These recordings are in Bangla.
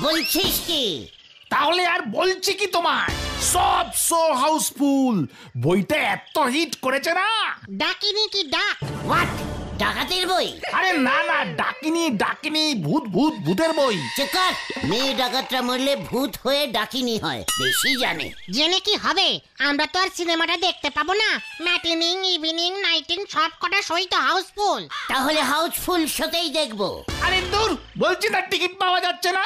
বলছিস কি? তাহলে আর বলছি কি তোমায়, সব শো হাউসফুল। বইটা এত হিট করেছে না। ডাকিনি কি ডাক? হোয়াট? ডাকাতের বই? আরে না না, ডাকিনি ডাকিনি, ভূত ভূত ভূতের বই। চেকার, মেয়ে ডাকাতরা মরলে ভূত হয়ে ডাকিনি হয়, বেশি জানে। জেনে কি হবে? আমরা তো আর সিনেমাটা দেখতে পাবো না। ম্যাটিনিং, ইভিনিং, নাইটিং সব কটা শোই তো হাউসফুল। তাহলে হাউসফুল শোতেই দেখবো। আরে দূর, বলছি না টিকিট পাওয়া যাচ্ছে না।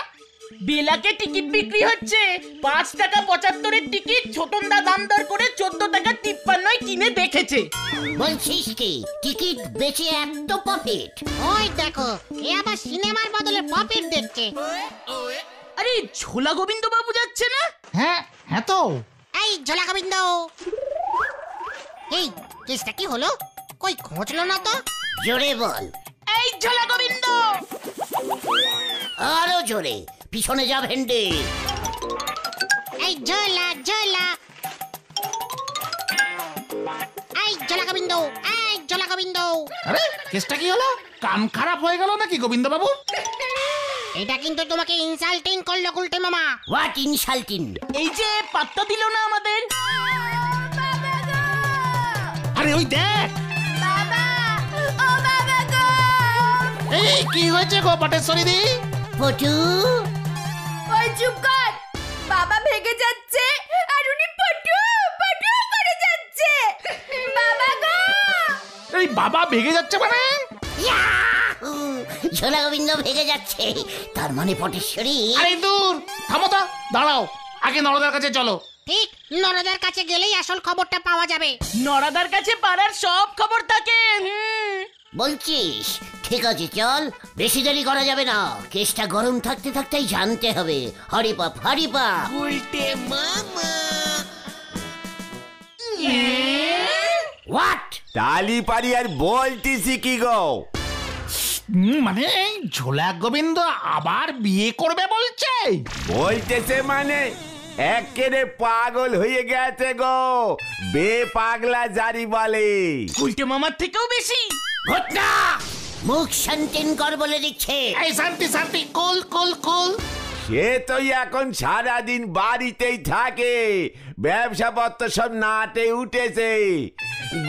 বেলাকে টিকিট বিক্রি হচ্ছে 5 টাকা 75-এর টিকিট। ছোটনদা দাম দর করে 14 টাকা 53 কিনে দেখেছে। বলছিস কি, টিকিট বেচে এত প্রফিট? ওই দেখো, এ আবার সিনেমার বদলে পপিট দেখছে। আরে ঝোলা গোবিন্দ বাবু যাচ্ছে না? হ্যাঁ হ্যাঁ তো। এই ঝোলা গোবিন্দ, এই কেসটা কি হলো? কই খোঁজলো না তো? জোরে বল। এই ঝোলা গোবিন্দ। আরো জোরে, পিছনে যা ভেন্ডি। এই ঝোলা ঝোলা, এই ঝোলা গোবিন্দ, এই ঝোলা গোবিন্দ। আরে কেসটা কি হলো? কান খারাপ হয়ে গেল নাকি গোবিন্দ বাবু? এটা কিন্তু তোমাকে ইনসাল্টিং করলো গুলটে মামা। What insulting? এই যে পাত্তা দিল না আমাদের। আরে ওই দেখ। বাবা, ও বাবা গো! এই কি হয়েছে গো পটেশ্বরী দি? পটু, ওই চুপ কর। বাবা ভেগে যাচ্ছে আর উনি পটু পটু করে যাচ্ছে। বাবা গো! এই বাবা ভেগে যাচ্ছে মানে? ইয়াহু! ঝোলা গোবিন্দ ভেগে যাচ্ছে, তার মানে পটেশ্বরী। আরে দূর, থামো তো, দাঁড়াও, আগে নরদার কাছে চলো। ঠিক, নরদার কাছে গেলেই আসল খবরটা পাওয়া যাবে। নরাদার কাছে পাড়ার সব খবর থাকে। বলছিস? ঠিক আছে চল, বেশি দেরি করা যাবে না। কেসটা গরম থাকতে থাকতেই জানতে হবে। হরিপাপ হরিপাপ। হোয়াট? তালি পারি আর বলতিছি কি গো? মানে এই ঝোলা গোবিন্দ আবার বিয়ে করবে বলছে? বলতেছে মানে একেবারে পাগল হয়ে গেছে গো। বে পাগলা জারি বলে। উল্টে মামার থেকেও বেশি। ঘটনা মুখ শান্তিন কর বলে দিচ্ছে। এই শান্তি শান্তি, কুল কুল কুল। সে তো এখন সারাদিন বাড়িতেই থাকে, ব্যবসাপত্র সব নাটে উঠেছে।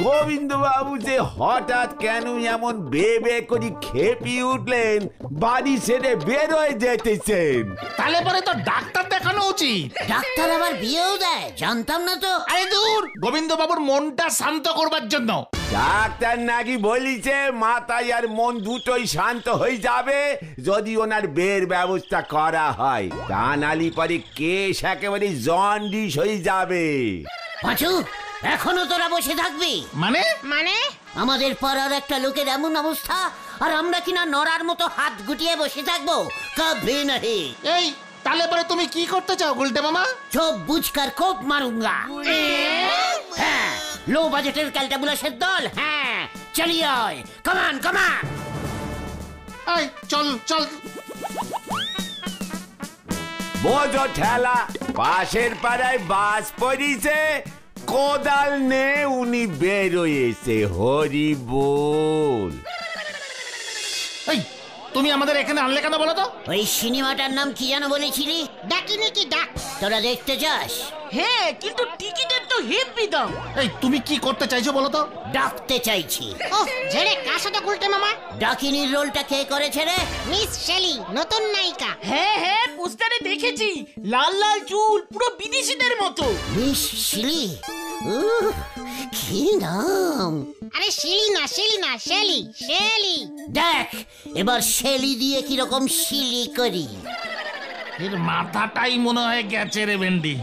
গোবিন্দ বাবু যে হঠাৎ কেন এমন বে করে খেপিয়ে উঠলেন, বাড়ি ছেড়ে বেরোয় যেতেছেন। তাহলে পরে তো ডাক্তার দেখানো উচিত। ডাক্তার আবার বিয়েও দেয়? জানতাম না তো। আরে দূর, গোবিন্দ বাবুর মনটা শান্ত করবার জন্য। ডাক্তার নাকি বলিছে মাথায় আর মন দুটোই শান্ত হয়ে যাবে যদি ওনার বের ব্যবস্থা করা হয়। তা নালি পরে কেস একেবারে জন্ডিস হয়ে যাবে। পাঁচু, এখনো তোরা বসে থাকবি? মানে? মানে আমাদের পাড়ার একটা লোকের এমন অবস্থা, আর আমরা কিনা নড়ার মতো হাত গুটিয়ে বসে থাকবো? কবে নাহি। এই তাহলে পরে তুমি কি করতে চাও গুলটে মামা? চোখ বুঝকার কোপ মারুঙ্গা। হ্যাঁ, লো বাজেটের ক্যালটাবুলাসের দল। হ্যাঁ, চলিয়ে আয়, কমান কমান। এই চল চল। বোঝো ঠেলা, পাশের পাড়ায় বাস পড়িছে, কোদাল নে উনি বেরোয়েছে। হরি বল। এই তুমি আমাদের এখানে আনলে কেন বলো তো? ওই সিনেমাটার নাম কি যেন বলেছিলি? ডাকিনি কি ডাক? তোরা দেখতে যাস? হ্যাঁ, কিন্তু টিকিটের তো হেভি দাম। এই তুমি কি করতে চাইছো বলো তো? ডাকতে চাইছি। ও ঝেড়ে কাশো তো গুলটে মামা। ডাকিনীর রোলটা কে করেছে রে? মিস শেলি, নতুন নায়িকা। হ্যাঁ হ্যাঁ, পোস্টারে দেখেছি। লাল লাল চুল, পুরো বিদেশিদের মতো। মিস শিলি? কি নাম? আরে শিলি না, শিলি না, শেলি, শেলি। দেখ এবার শেলি দিয়ে কিরকম শিলি করি। এর মাথাটাই মনে হয় গেছে রে ভেন্ডি।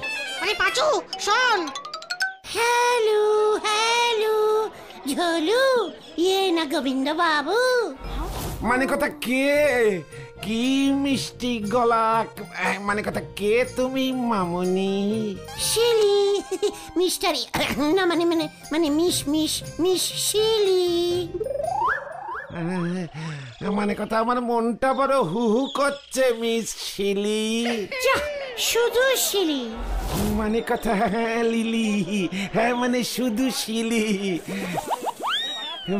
আরে পাঁচু শোন। হ্যালো হ্যালো, ঝোলু, ইয়ে না গোবিন্দ বাবু? মানে কথা কে? কি মিষ্টি গলা, মানে কথা কে তুমি মামুনি? শিলি, মিস্টারি না, মানে মানে মানে মিস মিস মিস শিলি। মানে কথা আমার মনটা বড় হু হু করছে মিস শিলি। যা, শুধু শিলি? মানে কথা লিলি, হ্যাঁ মানে শুধু শিলি।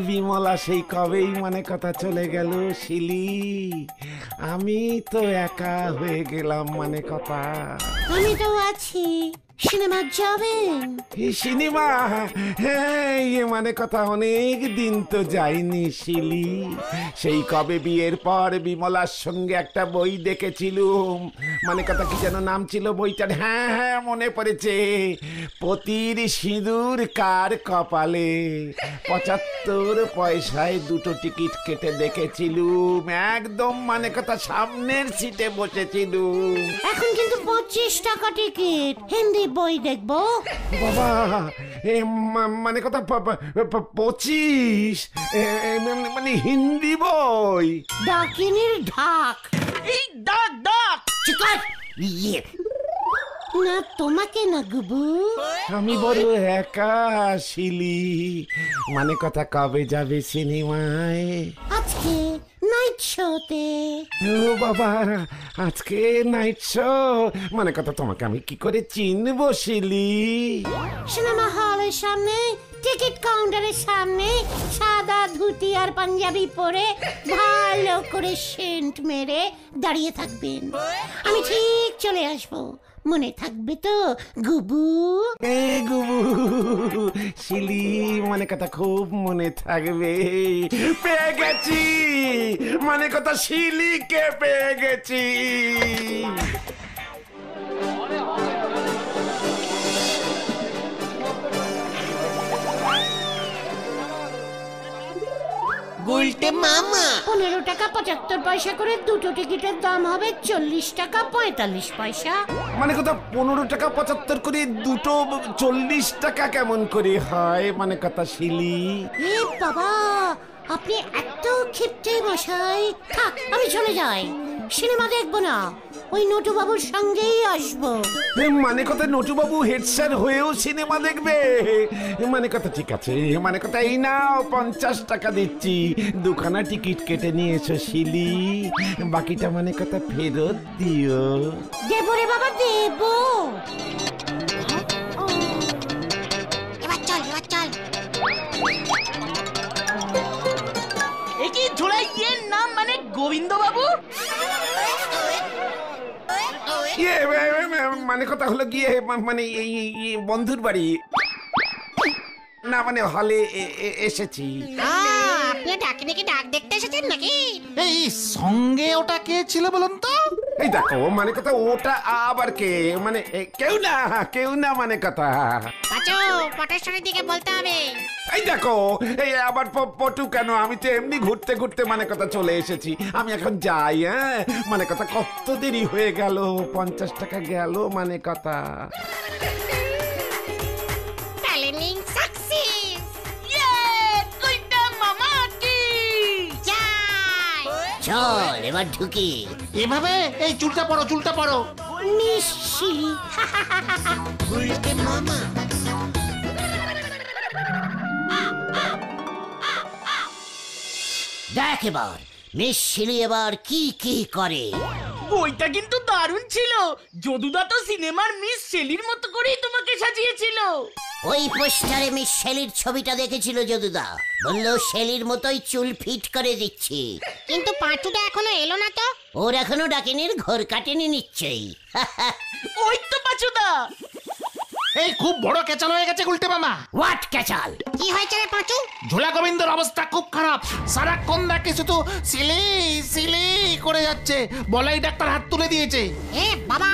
বিমলা সেই কবেই মানে কথা চলে গেল শিলি, আমি তো একা হয়ে গেলাম মানে কথা। আমি তো আছি, সিনেমা যাবেন? সিনেমা? হ্যাঁ, মানে কথা অনেক দিন তো যাইনি শিলি। সেই কবে বিয়ের পর বিমলার সঙ্গে একটা বই দেখেছিলুম, মানে কথা কি যেন নাম ছিল বইটার, হ্যাঁ হ্যাঁ মনে পড়েছে, পতির সিঁদুর কার কপালে। 75 পয়সায় 2টো টিকিট কেটে দেখেছিলুম, একদম মানে কথা সামনের সিটে বসেছিলুম। এখন কিন্তু 25 টাকা টিকিট। হিন্দি বই দেখবো? বাবা, মানে কথা 25, মানে হিন্দি বই? ডাকিনীর ঢাক। এই ডাক ডাক চিকার ইয়ে না, তোমাকে না গুবু। আমি বড় একা শিলি, মানে কথা কবে যাবে সিনেমায়? আজকে নাইট শোতে। ও বাবা, আজকে নাইট শো, মানে কথা তোমাকে আমি কি করে চিনবো শিলি? সিনেমা হলের সামনে, টিকিট কাউন্টারের সামনে সাদা ধুতি আর পাঞ্জাবি পরে ভালো করে সেন্ট মেরে দাঁড়িয়ে থাকবেন। আমি ঠিক চলে আসবো, মনে থাকবে তো গুবু? এ গুবু শিলি, মানে কথা খুব মনে থাকবে। পেয়ে গেছি, মানে কথা শিলিকে পেয়ে গেছি। গুলটে মামা। 15 টাকা 75 পয়সা করে 2টো টিকিটের দাম হবে 40 টাকা 45 পয়সা। মানে কথা 15 টাকা 75 করে 2টো 40 টাকা কেমন করে হয় মানে কথা শিলি? এ বাবা, আপনি এত ক্ষিপ্তে মশাই। থাক, আমি চলে যাই, সিনেমা দেখবো না, ওই নটু বাবুর সঙ্গেই আসবো। মানে কথা নটুবাবু হেড স্যার হয়েও সিনেমা দেখবে? মানে কথা ঠিক আছে, মানে কথা এই নাও 50 টাকা দিচ্ছি, 2খানা টিকিট কেটে নিয়ে এসো শিলি, বাকিটা মানে কথা ফেরত দিও। দেবো রে বাবা, দেবো। এবার চল, এবার চল। একই ঝোলাই ইয়ের নাম মানে গোবিন্দ বাবু? ইয়ে, মানে কথা হলো গিয়ে মানে এই বন্ধুর বাড়ি না, মানে হলে এসেছি। আপনি ডাকিনীকে ডাক দেখতে এসেছেন নাকি? এই সঙ্গে ওটা কে ছিল বলুন তো? এই দেখো, মানে কথা ওটা আবার কে? মানে কেউ না, কেউ না, মানে কথা। পাঁচু, পটেশ্বরীর দিকে বলতে হবে। এই দেখো, এই আবার পটু কেন? আমি তো এমনি ঘুরতে ঘুরতে মানে কথা চলে এসেছি, আমি এখন যাই। হ্যাঁ, মানে কথা কত দেরি হয়ে গেল, 50 টাকা গেল মানে কথা। Planning success. ইয়ে কইটা মামা কি যাই। চল এবার ঢুকি। এভাবে এই চুলটা পড়ো, চুলটা পড়ো। নিশ্চিলি। গুলটে মামা। দেখ এবার মিস শিলি এবার কি কি করে। বইটা কিন্তু দারুণ ছিল। যদুদা তো সিনেমার মিস শেলির মতো করেই তোমাকে সাজিয়েছিল। ওই পোস্টারে মিস শেলির ছবিটা দেখেছিল যদুদা, বললো শেলির মতোই চুল ফিট করে দিচ্ছি। কিন্তু পাঁচুটা এখনো এলো না তো? ওর এখনো ডাকিনীর ঘর কাটেনি নিশ্চয়ই। ওই তো পাচুদা। এই খুব বড় কেচাল হয়ে গেছে গুলটে মামা। হোয়াট ক্যাচাল? কি হয়েছে রে পাঁচু? ঝোলা গোবিন্দর অবস্থা খুব খারাপ, সারাক্ষণ দেখে শুধু সিলি সিলি করে যাচ্ছে, বলাই ডাক্তার হাত তুলে দিয়েছে। এ বাবা,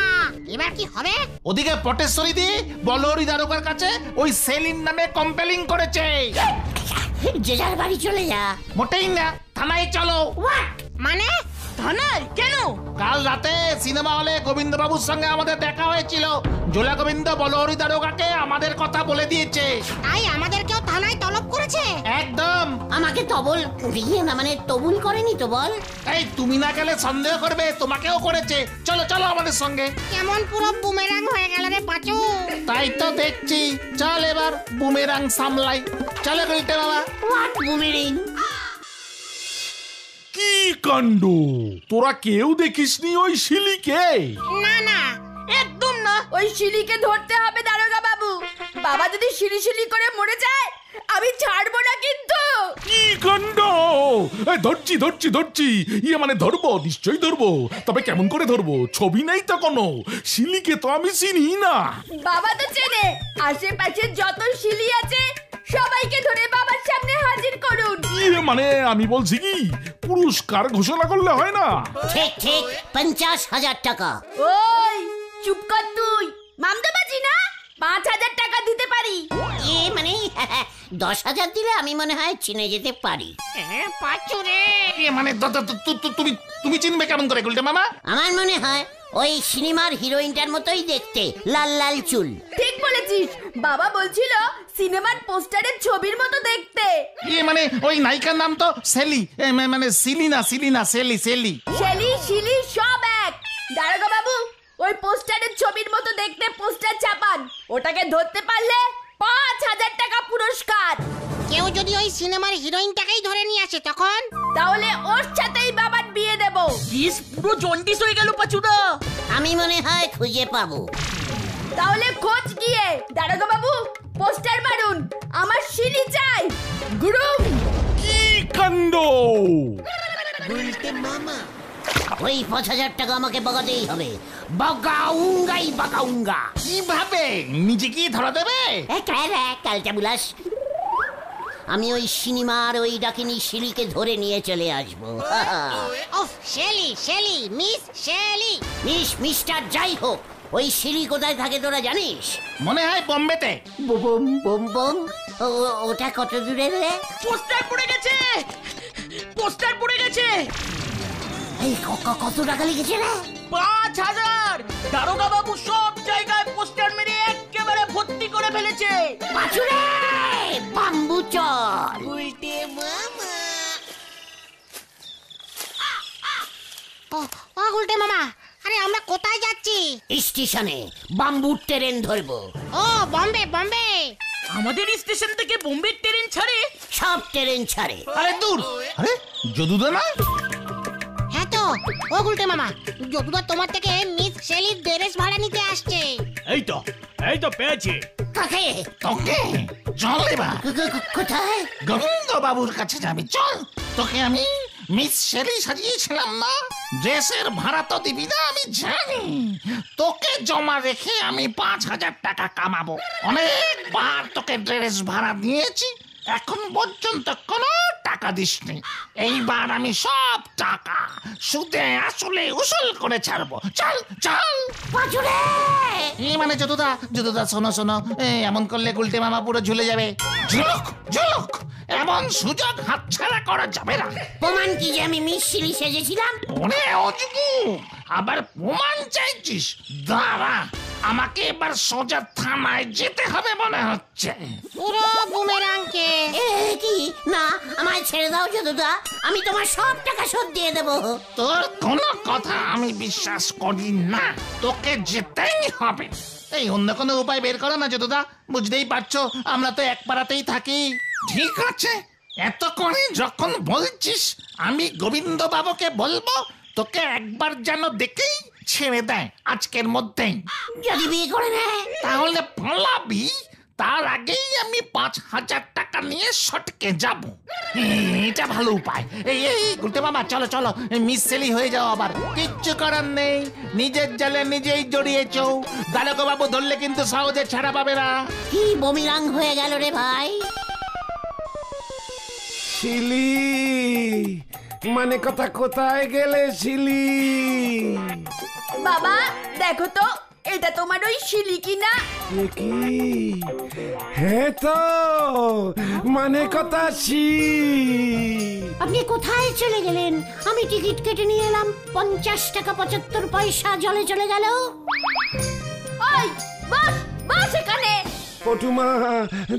এবার কি হবে? ওদিকে পটেশ্বরী দি বলহরি দারোগার কাছে ওই সেলিম নামে কম্পেলিং করেছে। যে যার বাড়ি চলে যা। মোটেই না, থানায় চলো। মানে? থানায় কেন? কাল রাতে সিনেমা হলে গোবিন্দবাবুর সঙ্গে আমাদের দেখা হয়েছিল, ঝোলা গোবিন্দ বলহরি দারোগাকে আমাদের কথা বলে দিয়েছে। তাই আমাদেরকেও থানায় তলব করেছে? একদম। আমাকে তবল দিয়ে না, মানে তবুল করেনি তো বল। এই তুমি না গেলে সন্দেহ করবে, তোমাকেও করেছে। চলো চলো আমাদের সঙ্গে। কেমন পুরো বুমেরাং হয়ে গেল রে পাঁচু। তাই তো দেখছি, চল এবার বুমেরাং সামলাই। চলো গুলটে বাবা। হোয়াট বুমেরিং? কি কাণ্ড, তোরা কেউ দেখিসনি ওই শিলিকে? না না, একদম না। ওই শিলিকে ধরতে হবে দারোগা বাবু। বাবা যদি শিলি শিলি করে মরে যায় আমি ছাড়বো না কিন্তু। এই ধরছি ধরছি ধরছি, ইয়ে মানে ধরবো, নিশ্চয়ই ধরবো, তবে কেমন করে ধরবো? ছবি নেই তো কোনো, শিলিকে তো আমি চিনি না। বাবা তো চেনে, আশেপাশে যত শিলি আছে সবাইকে ধরে বাবার সামনে হাজির করুন। ইয়ে মানে আমি বলছি কি, পুরস্কার ঘোষণা করলে হয় না? ঠিক ঠিক 50,000 টাকা। ওই চুপ কর তুই, মামদাবাজি না, 5,000 টাকা দিতে পারি। এ মানে 10,000 দিলে আমি মনে হয় চিনে যেতে পারি। পাঁচু রে। এ মানে তুমি চিনবে কেমন করে গুলটে মামা? আমার মনে হয় ওই সিনেমার হিরোইনটার মতোই দেখতে, লাল লাল চুল। ঠিক বলেছিস, বাবা বলছিল সিনেমার পোস্টারের ছবির মতো দেখতে। এ মানে ওই নায়িকার নাম তো সেলি, মানে সিলিনা সেলি। শেলি শিলি সব এক। দারোগা বাবু, ওই পোস্টারের ছবির মতো দেখতে পোস্টার ছাপান, ওটাকে ধরতে পারলে 5,000 টাকা পুরস্কার। কেউ যদি ওই সিনেমার হিরোইনটাকেই ধরে নিয়ে আসে তখন? তাহলে ওর সাথেই বাবার বিয়ে দেব। কিস পুরো জন্ডিস হয়ে গেল পাচুদা। আমি মনে হয় খুঁজে পাবো। তাহলে খোঁজ গিয়ে। দারোগা বাবু, পোস্টার মারুন, আমার শিলি চাই। গুরুম। কি কাণ্ড! ওই 5,000 টাকা আমাকে বগাতেই হবে। বাগাউঙ্গা। কিভাবে? নিজে কি ধরা দেবে? কালটা বুলাস। আমি ওই সিনেমার ওই ডাকিনী শিলিকে ধরে নিয়ে চলে আসবো। ওহ, শেলি, মিস শেলি। মিস্টার যাই হোক, ওই শিলি কোথায় থাকে তোরা জানিস? মনে হয় বোম্বেতে। Bomb bomb bomb. ওটা কত দূরে রে? পোস্টার পড়ে গেছে। এই কত টাকা লিখেছে রে? 5,000। দারোগা বাবু সব জায়গায় পোস্টার মেরে একেবারে ভর্তি করে ফেলেছে। পাচুরে বাম্বু চল। ও গুলটে মামা, আরে আমরা কোথায় যাচ্ছি? স্টেশনে বাম্বুর ট্রেন ধরবো। ও বম্বে। আমাদের স্টেশন থেকে বোম্বে ট্রেন ছাড়ে? সব ট্রেন ছাড়ে। আরে দূর, আরে যদুদা না? হ্যাঁ তো, ও গুলটে মামা, যদুদা তোমার থেকে মিস শেলির ড্রেস ভাড়া নিতে আসছে। এই তো পেয়েছি। কাকে? তোকে চল এবার কোথায়? গোবিন্দ বাবুর কাছে যাবি, চল। তোকে আমি মিস শেলি সাজিয়েছিলাম না? ড্রেসের ভাড়া তো দিবি না আমি জানি। তোকে জমা রেখে আমি 5,000 টাকা কামাবো। অনেকবার তোকে ড্রেস ভাড়া দিয়েছি, এখন পর্যন্ত কোনো টাকা দিসনি। এইবার আমি সব টাকা সুদে আসলে উসুল করে ছাড়বো। চল। পাচুরে এই মানে যদুদা শোনো, এমন করলে গুলটে মামা পুরো ঝুলে যাবে। ঝুলুক, এমন সুযোগ হাতছাড়া করা যাবে না। প্রমাণ কি যে আমি মিস শিলি সেজেছিলাম? ওরে অজগু, আবার প্রমাণ চাইছিস? দাঁড়া, আমাকে এবার সোজা থানায় যেতে হবে মনে হচ্ছে। পুরো বুমেরাংকে। কি না, আমায় ছেড়ে দাও যদুদা, আমি তোমার সব টাকা শোধ দিয়ে দেবো। তোর কোনো কথা আমি বিশ্বাস করি না, তোকে যেতেই হবে। এই অন্য কোনো উপায় বের করো না যদুদা, বুঝতেই পারছো আমরা তো এক পাড়াতেই থাকি। ঠিক আছে, এত করে যখন বলছিস, আমি গোবিন্দ বাবুকে বলবো তোকে একবার যেন দেখেই ছেড়ে দেয় আজকের মধ্যেই। যদি বিয়ে করে নেয় তাহলে পালাবি, তার আগেই আমি 5,000 টাকা নিয়ে সটকে যাব। এটা ভালো উপায়। এই গুলটে মামা, চলো, মিস শেলি হয়ে যাও আবার। কিচ্ছু করার নেই, নিজের জালে নিজেই জড়িয়েছ। দারোগা বাবু ধরলে কিন্তু সহজে ছাড়া পাবে না। কি বমিরাং হয়ে গেল রে ভাই। শিলি, মানে কথা কোথায় গেলে শিলি? বাবা দেখো তো, এটা তোমার ওই শিলি কিনা? কি? হ্যাঁ তো, মানে কথা আপনি কোথায় চলে গেলেন? আমি টিকিট কেটে নিয়ে এলাম, 50 টাকা 75 পয়সা জলে চলে গেল। ওই বস এখানে। পটুমা,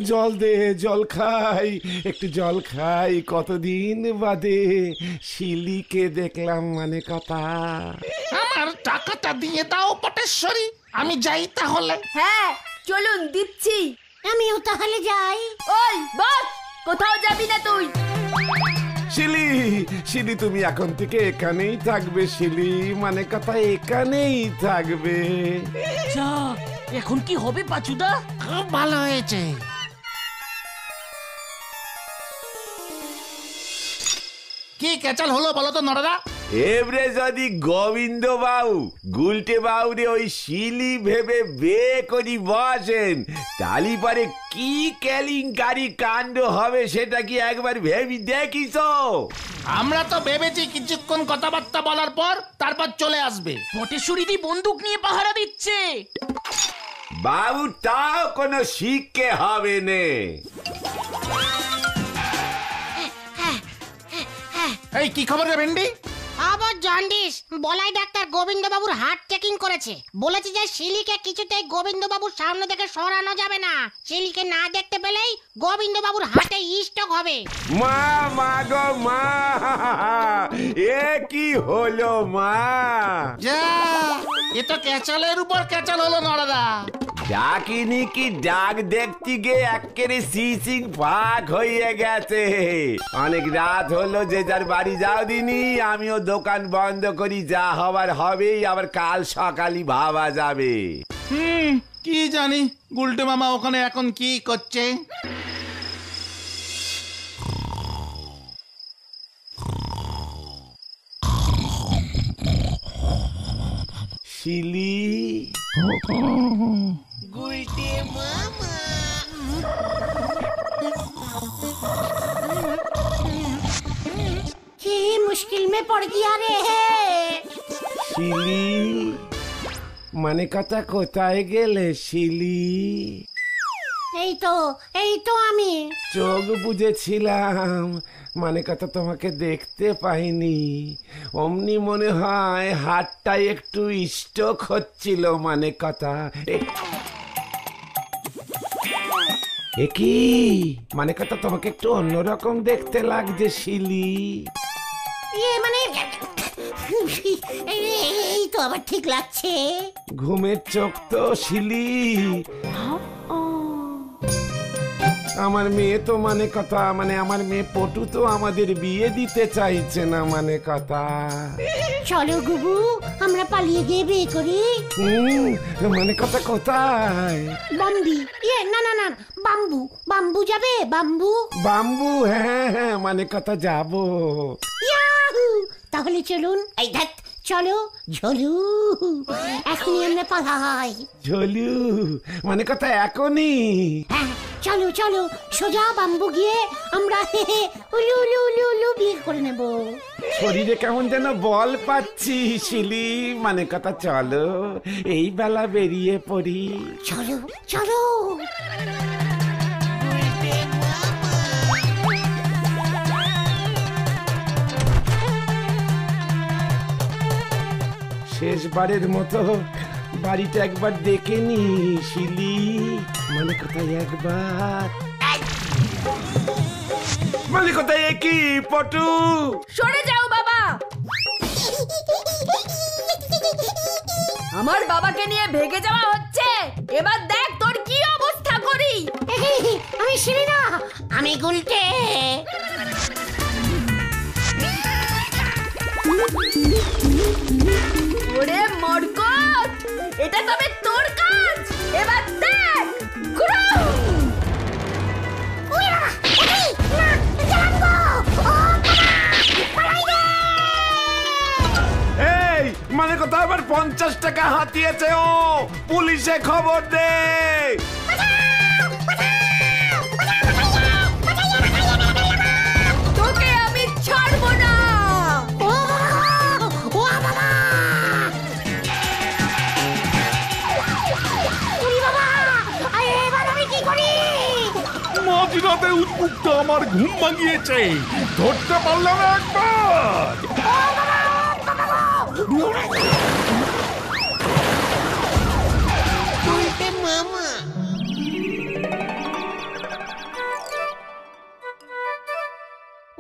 জল দে, জল খাই, একটু জল খাই। কতদিন বাদে শিলিকে দেখলাম, মানে কথা। আমার টাকাটা দিয়ে দাও পটেশ্বরী, আমি যাই তাহলে। হ্যাঁ চলুন, দিচ্ছি। আমিও তাহলে যাই। ওই বস, কোথাও যাবি না তুই। শিলি তুমি এখন থেকে এখানেই থাকবে শিলি, মানে কথা এখানেই থাকবে। যা, এখন কি হবে পাচুদা? খুব ভালো হয়েছে। কি কেচাল হলো বলো তো নরদা? এবারে যদি গোবিন্দ বাবু গুলটে বাবুরে ওই শিলি ভেবে বে করি বসেন, তালি পারে কি কেলিঙ্কারি কাণ্ড হবে সেটা কি একবার ভেবি দেখিস? আমরা তো ভেবেছি কিছুক্ষণ কথাবার্তা বলার পর তারপর চলে আসবে। বটেশ্বরীদি বন্দুক নিয়ে পাহারা দিচ্ছে। বাবু তাও কোনো শিখকে হবে নে। এই কি খবর রে ভেন্ডি? আবার জন্ডিস। বলাই ডাক্তার গোবিন্দবাবুর হার্ট চেকিং করেছে, বলেছে যে শিলিকে কিছুতেই গোবিন্দবাবুর সামনে থেকে সরানো যাবে না। শিলিকে না দেখতে পেলেই গোবিন্দবাবুর হার্টে স্ট্রোক হবে। মা মা গো মা, এ কি হলো মা? যা, এ তো কেচালের উপর কেচাল হলো নরদা। ডাকিনি কি ডাক দেখতে গিয়ে একেবারে সিসিং ফাঁক হয়ে গেছে। অনেক রাত হলো, যে যার বাড়ি যাও দিনি। আমিও দোকান বন্ধ করি, যা হবার হবেই, আবার কাল সকালই ভাবা যাবে। কি জানি গুলটে মামা ওখানে এখন কি করছে। শিলি কি মুশকিল মে পড় গিয়া রে। শিলি মানে কথা কোথায় গেলে শিলি? এই তো আমি। চোখ বুঝেছিলাম, মানে কথা তোমাকে দেখতে পাইনি। অমনি মনে হয় হাতটা একটু স্ট্রোক হচ্ছিল। মানে কথা কি মানে কথা তোমাকে একটু অন্যরকম দেখতে লাগছে শিলি। মানে এই তো আবার ঠিক লাগছে। ঘুমের চোখ তো শিলি। আমার মেয়ে তো মানে কথা, মানে আমার মেয়ে পটু তো আমাদের বিয়ে দিতে চাইছে না। মানে কথা চলো গুবু, আমরা পালিয়ে গিয়ে বিয়ে করি। মানে কথা কোথায়? বাম্বি না না না, বাম্বু বাম্বু যাবে। বাম্বু বাম্বু, হ্যাঁ হ্যাঁ, মানে কথা যাবো। ইয়াহু, তাহলে চলুন। এই দেখ, চলো ঝোলু, এখনই আমরা পালাই। ঝোলু মানে কথা এখনই? হ্যাঁ চলো চলো, সোজা বাম্বু গিয়ে আমরা উলু উলু উলু উলু বিয়ে করে নেব। শরীরে কেমন যেন বল পাচ্ছি শিলি। মানে কথা চলো, এই বেলা বেরিয়ে পড়ি। চলো চলো। শেষবারের মতো বাড়িটা একবার দেখে নি শিলি। মানে কোথায় একবার, মানে কোথায় একই পটু। সরে যাও বাবা। আমার বাবাকে নিয়ে ভেগে যাওয়া হচ্ছে। এবার দেখ তোর কি অবস্থা করি। আমি শিলি না, আমি গুলটে। ওরে মরকট, এটা তবে তোর কাজ। এবার দেখ ঘুরো। এই মানে কথা আবার 50 টাকা হাতিয়েছে ও, পুলিশে খবর দে। তোকে আমি ছাড়বো না। মাঝরাতে উৎপুকটা আমার ঘুম ভাঙিয়েছে, ধরতে পারলাম একবার।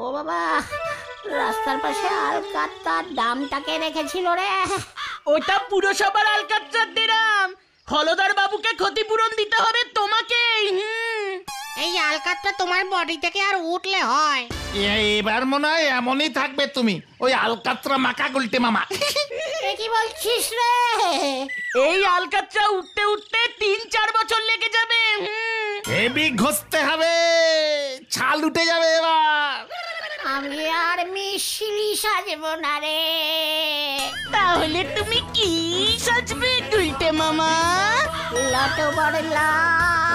ও বাবা, রাস্তার পাশে আলকাত্তার দামটাকে রেখেছিল রে। ওটা পুরসভার আলকাতরার দিরাম। হলদার বাবুকে ক্ষতিপূরণ দিতে হবে তোমাকে। এই আলকাতটা তোমার বডি থেকে আর উঠলে হয়। এবার মনে হয় এমনই থাকবে তুমি, ওই আলকাতরা মাকা গুলটে মামা। কি বলছিস রে? এই আলকাতরা উঠতে উঠতে 3-4 বছর লেগে যাবে। হেবি ঘষতে হবে, ছাল উঠে যাবে এবার। আমি আর মিশিলি সাজবো না রে। তাহলে তুমি কি সাজবে গুলটে মামা? লটো বড় লাল